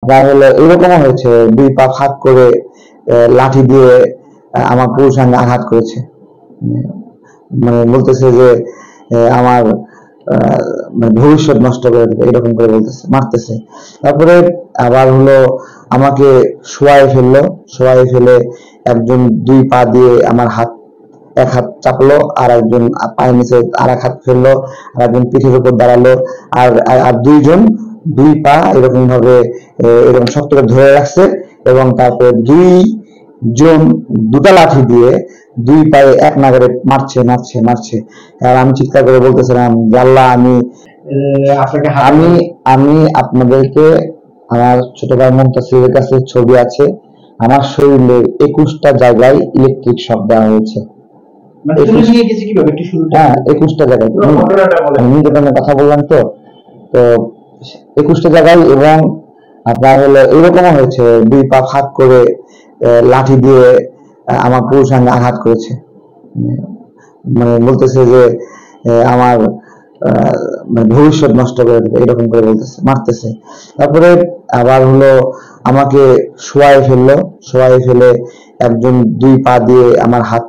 আপনার হলো এরকমও হয়েছে, দুই পা ফাঁক করে লাঠি দিয়ে আমার পুরুষাঙ্গে আঘাত করেছে। মানে বলতেছে যে আমার মানে ভবিষ্যৎ নষ্ট করে দেবে, এরকম করে বলতেছে, মারতেছে। তারপরে আবার হলো আমাকে শোয়াই ফেলে একজন দুই পা দিয়ে আমার হাত, এক হাত চাপলো, আর একজন পায়ের নিচে আর এক হাত ফেললো, আর একজন পিঠের উপর দাঁড়ালো, আর আর দুইজন দুই পা এরকম ভাবে এরকম শক্ত করে ধরে রাখছে, এবং তারপরে দুই জন দুটা লাঠি দিয়ে দুই পায়ে এক নাগারে মারছে মারছে মারছে। আর আমি চিৎকার করে বলতেছিলাম, আল্লাহ, আমি আমি আপনাদেরকে, আমার ছোট ভাই মুনতাসিরের কাছে ছবি আছে, আমার শরীরে 21টা জায়গায় ইলেকট্রিক শক দেওয়া হয়েছে। হ্যাঁ, 21টা জায়গায়। আমি দোকানে কথা বললাম তো, তো 21টা জায়গায়। এবং আপনার হলো এরকমও হয়েছে, দুই পা ফাঁক করে লাঠি দিয়ে আমার পুরুষাঙ্গে আঘাত করেছে। মানে বলতেছে যে আমার মানে ভবিষ্যৎ নষ্ট করে দেবে, এরকম করে বলতেছে, মারতেছে। তারপরে আবার হলো আমাকে শোয়াই ফেলে একজন দুই পা দিয়ে আমার হাত,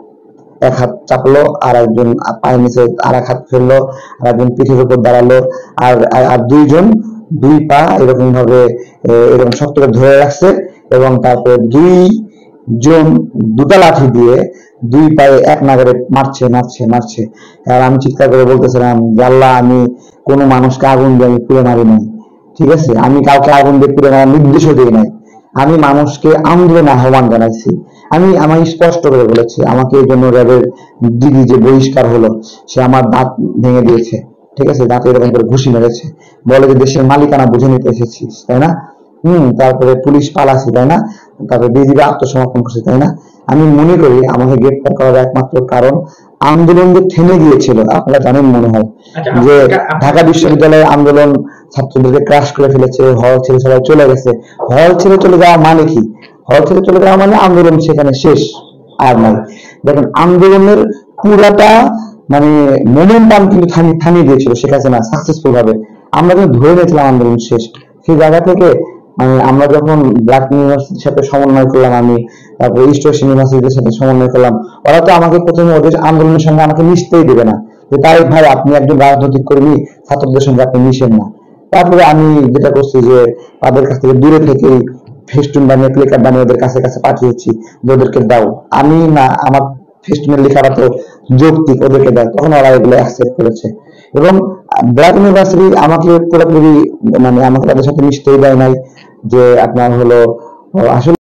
এক হাত চাপলো, আর একজন পায়ের নিচে আর এক হাত ফেললো, আর একজন পিঠের উপর দাঁড়ালো, আর আর দুইজন দুই পা এরকম ভাবে এরকম শক্ত করে ধরে রাখছে, এবং তারপরে দুই জন দুটা লাঠি দিয়ে দুই পায়ে এক নাগারে মারছে মারছে মারছে। আর আমি চিৎকার করে বলতেছিলাম, আল্লাহ, আমি কোনো মানুষকে আগুন দিয়ে আমি পুড়ে মারি নাই, ঠিক আছে, আমি কাউকে আগুন দিয়ে পুড়ে মারার নির্দেশও দিই নাই, আমি মানুষকে আন্দোলনে আহ্বান জানাইছি। আমি স্পষ্ট করে বলেছি, আমাকে এই জন্য র্যাবের দিদি যে বহিষ্কার হলো, সে আমার দাঁত ভেঙে দিয়েছে, ঠিক আছে, দাঁতে এরকম করে ঘুষি মেরেছে, বলে যে দেশের মালিকানা বুঝে নিতে এসেছিস, তাই না? তারপরে পুলিশ পালাছে, তাই না? তারপরে বিজিবি আত্মসমর্পণ করছে, তাই না? আমি মনে করি আমাকে গ্রেপ্তার করার একমাত্র কারণ আন্দোলন যে থেমে গিয়েছিল। আপনারা জানেন মনে হয় যে ঢাকা বিশ্ববিদ্যালয়ের আন্দোলন ছাত্রদেরকে ক্রাশ করে ফেলেছে, হল ছেড়ে সবাই চলে গেছে। হল ছেড়ে চলে যাওয়া মানে কি? হল ছেড়ে চলে যাওয়া মানে আন্দোলন সেখানে শেষ, আর নাই। দেখেন, আন্দোলনের পুরাটা মানে মোমেন্টাম কিন্তু থামিয়ে দিয়েছিল শেখ হাসিনা সাকসেসফুল ভাবে। আমরা কিন্তু ধরে নিয়েছিলাম আন্দোলন শেষ। সেই জায়গা থেকে মানে আমরা যখন ব্ল্যাক ইউনিভার্সিটির সাথে সমন্বয় করলাম, আমি তারপর ইস্ট ওয়েস্ট ইউনিভার্সিটির সাথে সমন্বয় করলাম, ওরা তো আমাকে প্রথমে ওদের আন্দোলনের সঙ্গে আমাকে মিশতেই দেবে না, যে তাই ভাই আপনি একজন রাজনৈতিক কর্মী, ছাত্রদের সঙ্গে আপনি মিশেন না। তারপরে আমি যেটা করছি যে তাদের কাছ থেকে দূরে থেকেই ফেস্টুন বানিয়ে প্লে কার্ড বানিয়ে ওদের কাছে কাছে পাঠিয়েছি যে ওদেরকে দাও, আমি না আমার ফেস্টুনের লেখাটা তো যৌক্তিক, ওদেরকে দাও, তখন ওরা এগুলো অ্যাকসেপ্ট করেছে। এবং ব্ল্যাক ইউনিভার্সিটি আমাকে পুরোপুরি মানে আমাকে তাদের সাথে মিশতেই দেয় নাই, যে আপনার হলো আসলে